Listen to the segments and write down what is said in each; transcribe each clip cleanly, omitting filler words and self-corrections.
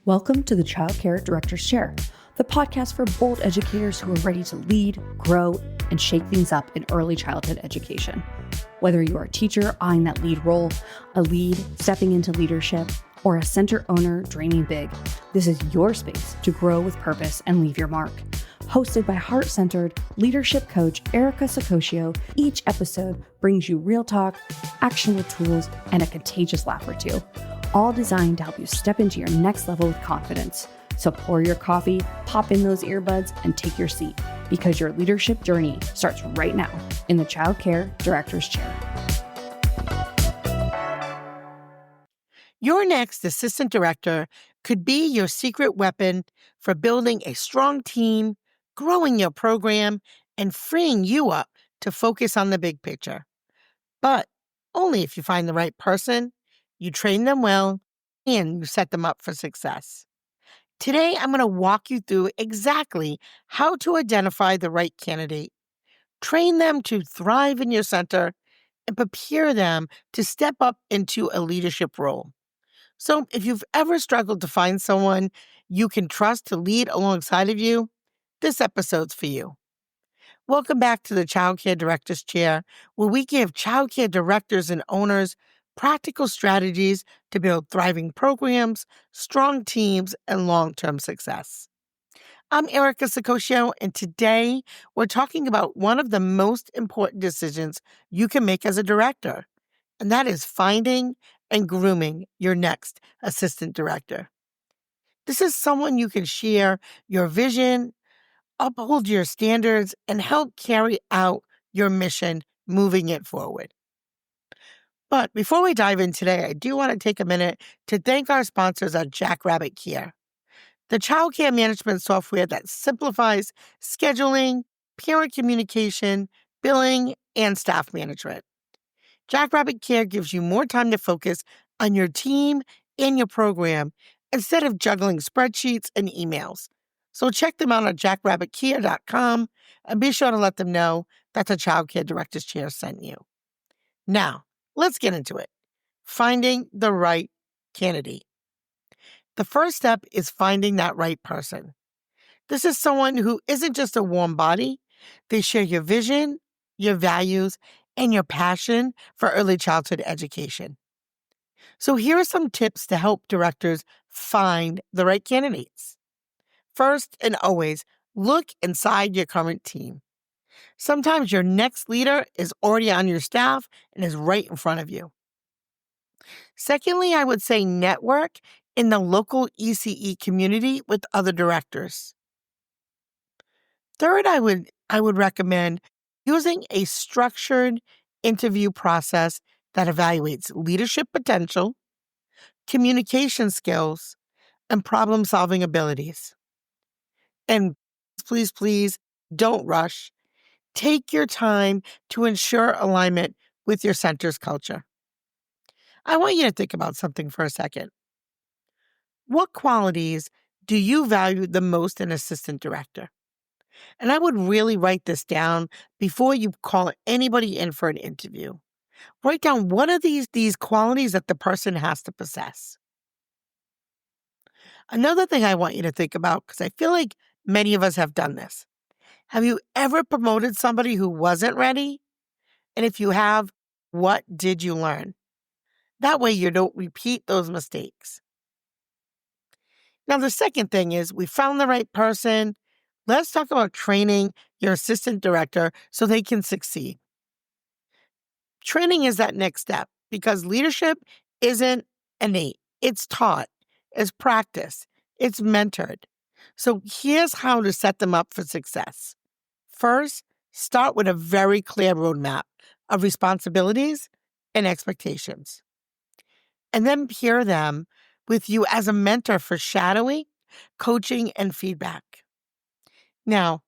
Welcome to the Child Care Director's Chair, the podcast for bold educators who are ready to lead, grow, and shake things up in early childhood education. Whether you're a teacher eyeing that lead role, a lead stepping into leadership, or a center owner dreaming big, this is your space to grow with purpose and leave your mark. Hosted by heart-centered leadership coach Erica Sacoccio, each episode brings you real talk, actionable tools, and a contagious laugh or two, all designed to help you step into your next level with confidence. So pour your coffee, pop in those earbuds, and take your seat, because your leadership journey starts right now in the Child Care Director's Chair. Your next assistant director could be your secret weapon for building a strong team, growing your program, and freeing you up to focus on the big picture. But only if you find the right person, you train them well, and you set them up for success. Today, I'm going to walk you through exactly how to identify the right candidate, train them to thrive in your center, and prepare them to step up into a leadership role. So if you've ever struggled to find someone you can trust to lead alongside of you, this episode's for you. Welcome back to the Child Care Director's Chair, where we give child care directors and owners practical strategies to build thriving programs, strong teams, and long-term success. I'm Erica Sacoccio, and today we're talking about one of the most important decisions you can make as a director, and that is finding and grooming your next assistant director. This is someone you can share your vision, uphold your standards, and help carry out your mission, moving it forward. But before we dive in today, I do want to take a minute to thank our sponsors at Jackrabbit Care, the child care management software that simplifies scheduling, parent communication, billing, and staff management. Jackrabbit Care gives you more time to focus on your team and your program instead of juggling spreadsheets and emails. So check them out at jackrabbitcare.com and be sure to let them know that the Child Care Director's Chair sent you. Now, let's get into it. Finding the right candidate. The first step is finding that right person. This is someone who isn't just a warm body. They share your vision, your values, and your passion for early childhood education. So here are some tips to help directors find the right candidates. First and always, look inside your current team. Sometimes your next leader is already on your staff and is right in front of you. Secondly, I would say network in the local ECE community with other directors. Third, I would recommend using a structured interview process that evaluates leadership potential, communication skills, and problem-solving abilities. And please, don't rush. Take your time to ensure alignment with your center's culture. I want you to think about something for a second. What qualities do you value the most in an assistant director? And I would really write this down before you call anybody in for an interview. Write down what are these qualities that the person has to possess. Another thing I want you to think about, because I feel like many of us have done this. Have you ever promoted somebody who wasn't ready? And if you have, what did you learn? That way you don't repeat those mistakes. Now, the second thing is we found the right person. Let's talk about training your assistant director so they can succeed. Training is that next step because leadership isn't innate. It's taught, it's practiced, it's mentored. So here's how to set them up for success. First, start with a very clear roadmap of responsibilities and expectations. And then pair them with you as a mentor for shadowing, coaching, and feedback. Now,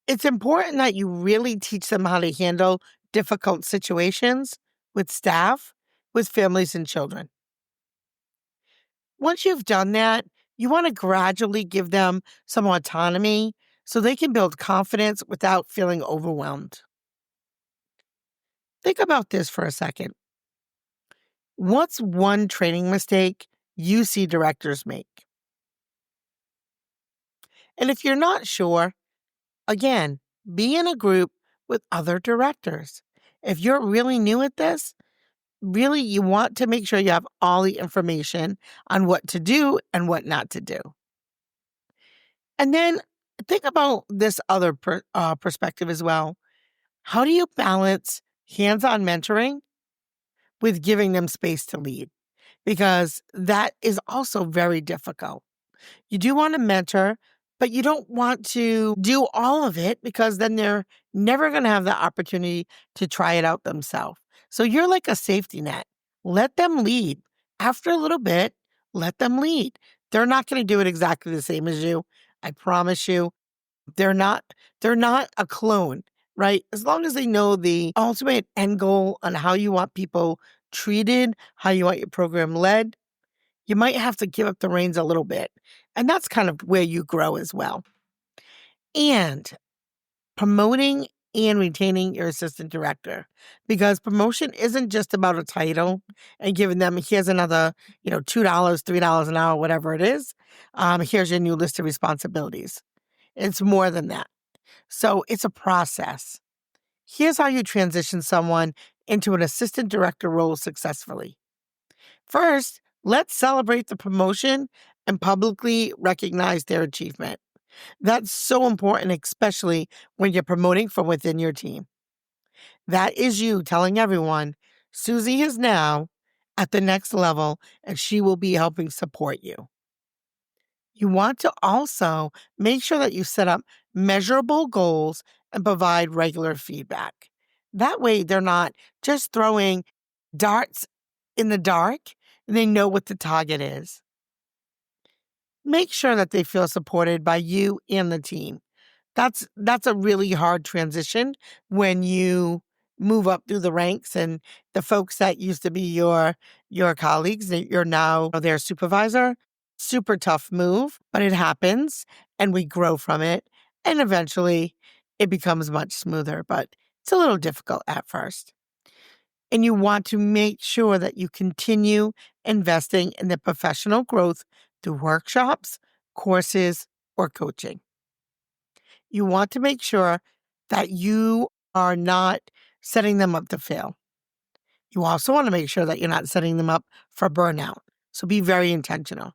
it's important that you really teach them how to handle difficult situations with staff, with families and children. Once you've done that, you want to gradually give them some autonomy so they can build confidence without feeling overwhelmed. Think about this for a second. What's one training mistake you see directors make? And if you're not sure, again, be in a group with other directors. If you're really new at this, really you want to make sure you have all the information on what to do and what not to do. And then think about this other perspective as well. How do you balance hands-on mentoring with giving them space to lead? Because that is also very difficult. You do want to mentor, but you don't want to do all of it because then they're never going to have the opportunity to try it out themselves. So you're like a safety net. Let them lead. After a little bit, let them lead. They're not going to do it exactly the same as you. I promise you. They're not a clone, right? As long as they know the ultimate end goal on how you want people treated, how you want your program led, you might have to give up the reins a little bit. And that's kind of where you grow as well. And promoting and retaining your assistant director, because promotion isn't just about a title and giving them, here's another, $2, $3 an hour, whatever it is. Here's your new list of responsibilities. It's more than that. So it's a process. Here's how you transition someone into an assistant director role successfully. First, let's celebrate the promotion and publicly recognize their achievement. That's so important, especially when you're promoting from within your team. That is you telling everyone, Susie is now at the next level and she will be helping support you. You want to also make sure that you set up measurable goals and provide regular feedback. That way, they're not just throwing darts in the dark and they know what the target is. Make sure that they feel supported by you and the team. That's a really hard transition when you move up through the ranks and the folks that used to be your colleagues, that you're now their supervisor. Super tough move, but it happens and we grow from it. And eventually it becomes much smoother, but it's a little difficult at first. And you want to make sure that you continue investing in the professional growth through workshops, courses, or coaching. You want to make sure that you are not setting them up to fail. You also want to make sure that you're not setting them up for burnout. So be very intentional.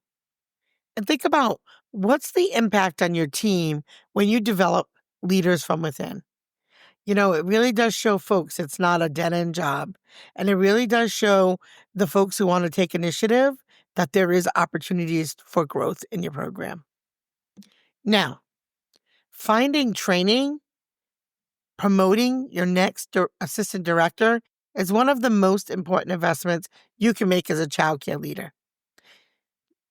And think about what's the impact on your team when you develop leaders from within. It really does show folks it's not a dead-end job. And it really does show the folks who want to take initiative that there is opportunities for growth in your program. Now, finding training, promoting your next assistant director is one of the most important investments you can make as a childcare leader.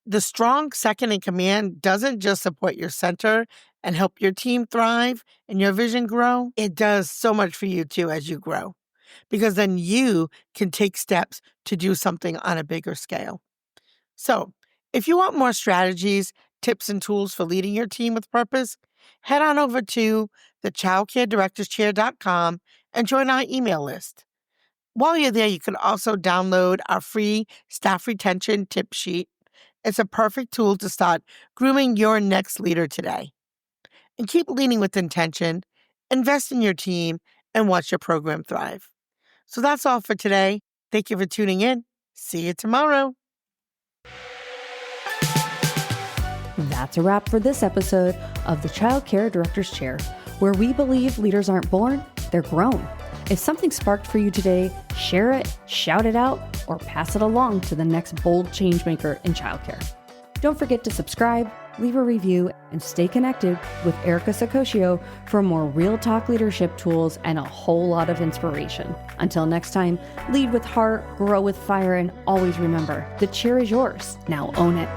The strong second in command doesn't just support your center and help your team thrive and your vision grow. It does so much for you too as you grow, because then you can take steps to do something on a bigger scale. So if you want more strategies, tips, and tools for leading your team with purpose, head on over to thechildcaredirectorschair.com and join our email list. While you're there, you can also download our free staff retention tip sheet. It's a perfect tool to start grooming your next leader today. And keep leading with intention, invest in your team, and watch your program thrive. So that's all for today. Thank you for tuning in. See you tomorrow. That's a wrap for this episode of the Child Care Director's Chair, where we believe leaders aren't born, they're grown. If something sparked for you today, share it, shout it out, or pass it along to the next bold changemaker in childcare. Don't forget to subscribe, leave a review, and stay connected with Erica Sacosio for more real talk leadership tools and a whole lot of inspiration. Until next time, lead with heart, grow with fire, and always remember, the chair is yours. Now own it.